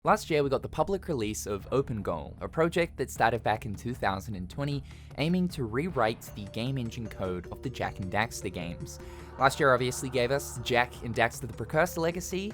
Last year we got the public release of OpenGOAL, a project that started back in 2020, aiming to rewrite the game engine code of the Jak and Daxter games. Last year obviously gave us Jak and Daxter the Precursor Legacy.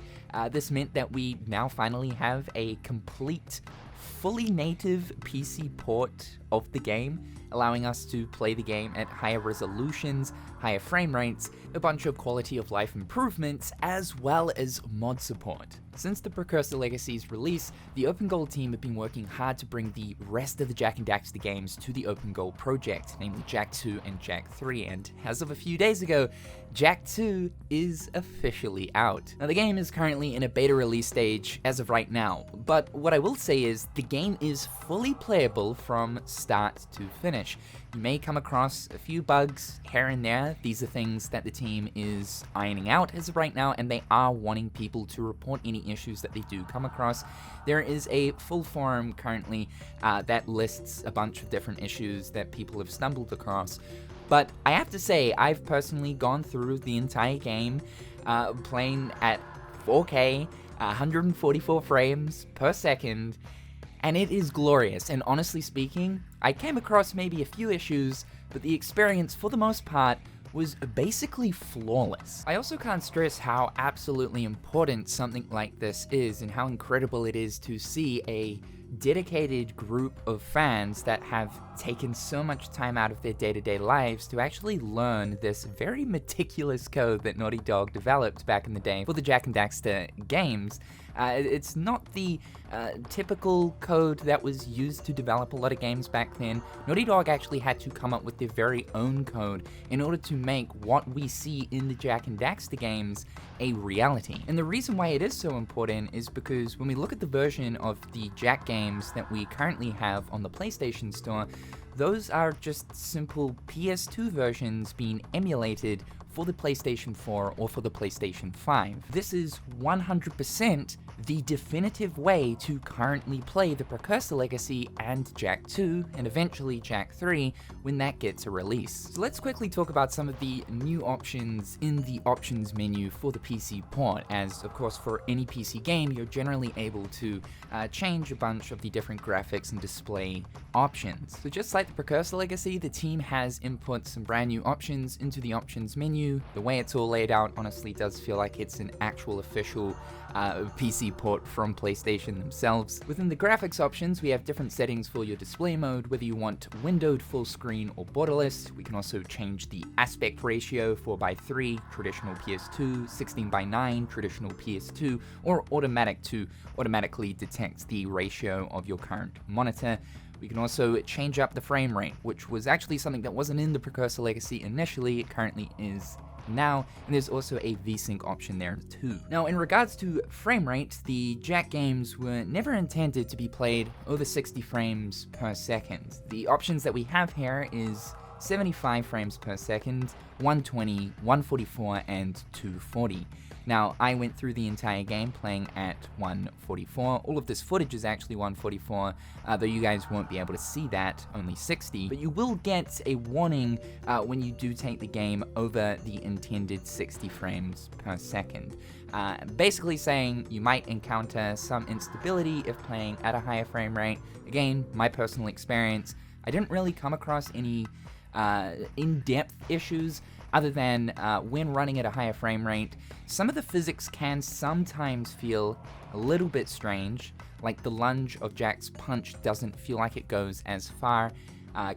This meant that we now finally have a complete, fully native PC port of the game, allowing us to play the game at higher resolutions, higher frame rates, a bunch of quality of life improvements, as well as mod support. Since the Precursor Legacy's release, the OpenGOAL team have been working hard to bring the rest of the Jak and Daxter games to the OpenGOAL project, namely Jak II and Jak III, and as of a few days ago, Jak II is officially out. Now the game is currently in a beta release stage as of right now, but what I will say is the game is fully playable from start to finish. You may come across a few bugs here and there. These are things that the team is ironing out as of right now, and they are wanting people to report any issues that they do come across. There is a full forum currently that lists a bunch of different issues that people have stumbled across. But I have to say, I've personally gone through the entire game playing at 4K, 144 frames per second, and it is glorious. And honestly speaking, I came across maybe a few issues, but the experience for the most part was basically flawless. I also can't stress how absolutely important something like this is and how incredible it is to see a dedicated group of fans that have taken so much time out of their day-to-day lives to actually learn this very meticulous code that Naughty Dog developed back in the day for the Jak and Daxter games. It's not the typical code that was used to develop a lot of games back then. Naughty Dog actually had to come up with their very own code in order to make what we see in the Jak and Daxter games a reality. And the reason why it is so important is because when we look at the version of the Jak games that we currently have on the PlayStation Store, those are just simple PS2 versions being emulated for the PlayStation 4 or for the PlayStation 5. This is 100% the definitive way to currently play the Precursor Legacy and Jak II, and eventually Jak III, when that gets a release. So let's quickly talk about some of the new options in the options menu for the PC port, as of course for any PC game you're generally able to change a bunch of the different graphics and display options. So just like the Precursor Legacy, the team has input some brand new options into the options menu. The way it's all laid out honestly does feel like it's an actual official PC port from PlayStation themselves. Within the graphics options, we have different settings for your display mode, whether you want windowed full screen or borderless. We can also change the aspect ratio 4:3, traditional PS2, 16:9, traditional PS2, or automatic to automatically detect the ratio of your current monitor. We can also change up the frame rate, which was actually something that wasn't in the Precursor Legacy initially. It currently is now, and there's also a VSync option there too. Now, in regards to frame rate, the Jak games were never intended to be played over 60 frames per second. The options that we have here is 75 frames per second, 120, 144, and 240. Now, I went through the entire game playing at 144. All of this footage is actually 144, though you guys won't be able to see that, only 60. But you will get a warning when you do take the game over the intended 60 frames per second. Basically saying you might encounter some instability if playing at a higher frame rate. Again, my personal experience, I didn't really come across any in-depth issues other than when running at a higher frame rate. Some of the physics can sometimes feel a little bit strange, like the lunge of Jak's punch doesn't feel like it goes as far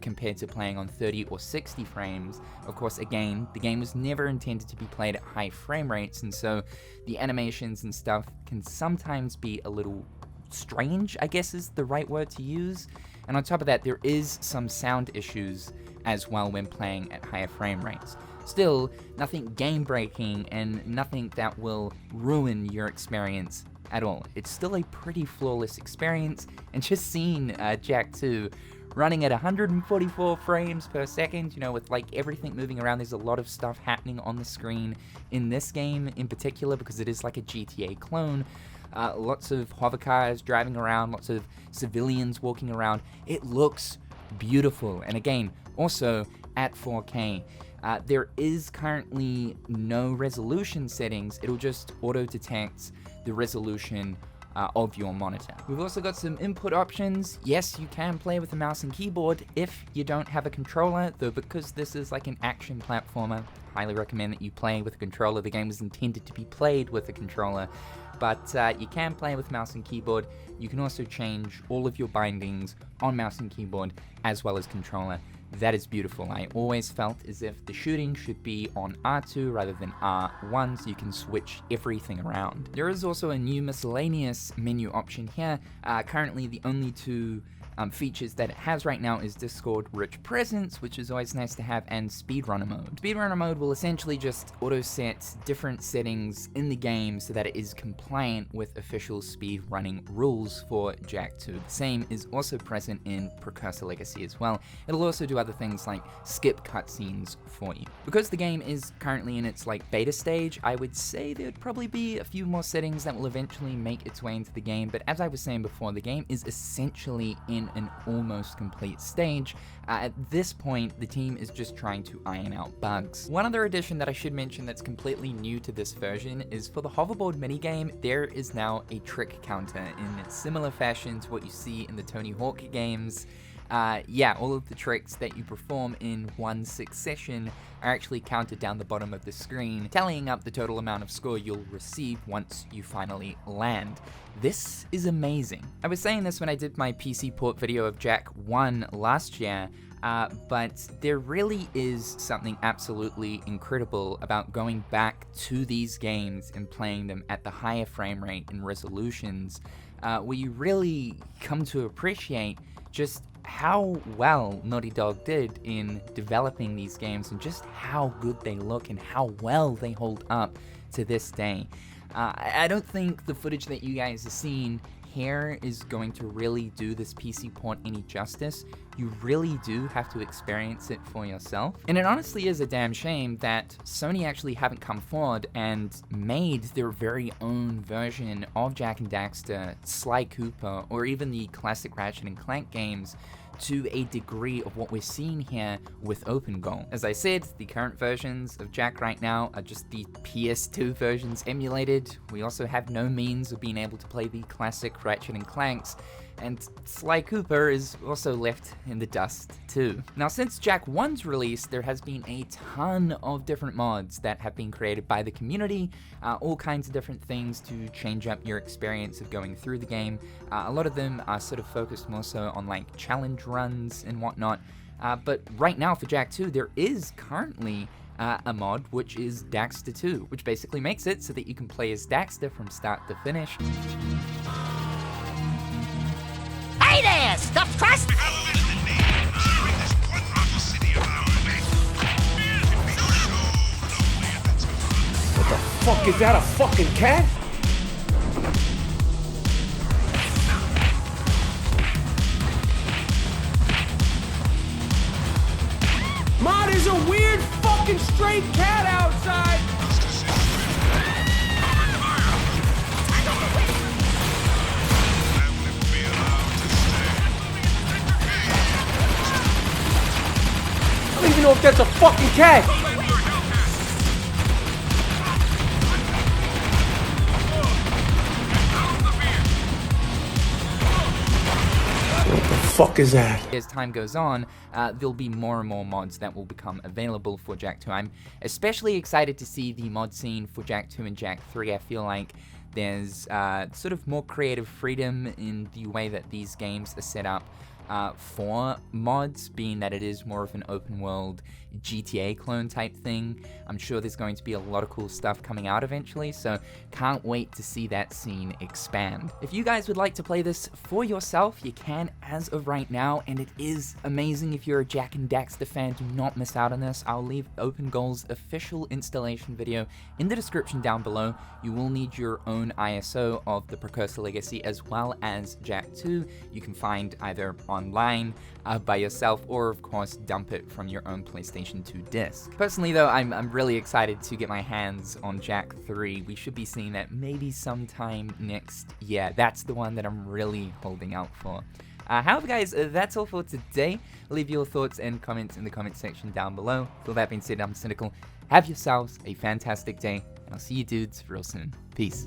compared to playing on 30 or 60 frames. Of course, again, the game was never intended to be played at high frame rates, and so the animations and stuff can sometimes be a little strange, I guess is the right word to use. And on top of that, there is some sound issues as well when playing at higher frame rates. Still, nothing game-breaking and nothing that will ruin your experience at all. It's still a pretty flawless experience, and just seeing Jak II running at 144 frames per second, you know, with like everything moving around, there's a lot of stuff happening on the screen in this game in particular because it is like a GTA clone. Lots of hover cars driving around, lots of civilians walking around. It looks beautiful, and again, also at 4K. There is currently no resolution settings. It'll just auto-detect the resolution of your monitor. We've also got some input options. Yes, you can play with a mouse and keyboard if you don't have a controller, though because this is like an action platformer, highly recommend that you play with a controller. The game was intended to be played with a controller, but you can play with mouse and keyboard. You can also change all of your bindings on mouse and keyboard as well as controller. That is beautiful. I always felt as if the shooting should be on R2 rather than R1, so you can switch everything around. There is also a new miscellaneous menu option here. Currently the only two features that it has right now is Discord Rich Presence, which is always nice to have, and Speedrunner Mode. Speedrunner Mode will essentially just auto-set different settings in the game so that it is compliant with official speedrunning rules for Jak II. The same is also present in Precursor Legacy as well. It'll also do other things like skip cutscenes for you. Because the game is currently in its beta stage, I would say there'd probably be a few more settings that will eventually make its way into the game, but as I was saying before, the game is essentially in an almost complete stage. At this point, the team is just trying to iron out bugs. One other addition that I should mention that's completely new to this version is for the hoverboard minigame, there is now a trick counter in similar fashion to what you see in the Tony Hawk games. Yeah, all of the tricks that you perform in one succession are actually counted down the bottom of the screen, tallying up the total amount of score you'll receive once you finally land. This is amazing. I was saying this when I did my PC port video of Jak I last year, but there really is something absolutely incredible about going back to these games and playing them at the higher frame rate and resolutions, where you really come to appreciate just how well Naughty Dog did in developing these games and just how good they look and how well they hold up to this day. I don't think the footage that you guys have seen here is going to really do this PC port any justice. You really do have to experience it for yourself. And it honestly is a damn shame that Sony actually haven't come forward and made their very own version of Jak and Daxter, Sly Cooper, or even the classic Ratchet and Clank games to a degree of what we're seeing here with OpenGOAL. As I said, the current versions of Jak right now are just the PS2 versions emulated. We also have no means of being able to play the classic Ratchet and Clanks, and Sly Cooper is also left in the dust too. Now, since Jak I's release, there has been a ton of different mods that have been created by the community, all kinds of different things to change up your experience of going through the game. A lot of them are sort of focused more so on challenge runs and whatnot, but right now for Jak II, there is currently a mod which is Daxter 2, which basically makes it so that you can play as Daxter from start to finish. Hey there, stuffed crust! What the fuck, is that a fucking cat? Ma, there's a weird fucking stray cat outside! I don't even know if that's a fucking cat! What the fuck is that? As time goes on, there'll be more and more mods that will become available for Jak II. I'm especially excited to see the mod scene for Jak II and Jak III. I feel like there's sort of more creative freedom in the way that these games are set up for mods, being that it is more of an open world GTA clone type thing. I'm sure there's going to be a lot of cool stuff coming out eventually, so can't wait to see that scene expand. If you guys would like to play this for yourself, you can as of right now, and it is amazing. If you're a Jak and Daxter fan, do not miss out on this. I'll leave OpenGOAL's official installation video in the description down below. You will need your own ISO of the Precursor Legacy as well as Jak II. You can find either online by yourself, or of course dump it from your own PlayStation 2 disc. Personally though, I'm really excited to get my hands on Jak III. We should be seeing that maybe sometime next year. That's the one that I'm really holding out for. However guys, that's all for today. Leave your thoughts and comments in the comment section down below. With that being said, I'm Cynical. Have yourselves a fantastic day, and I'll see you dudes real soon. Peace.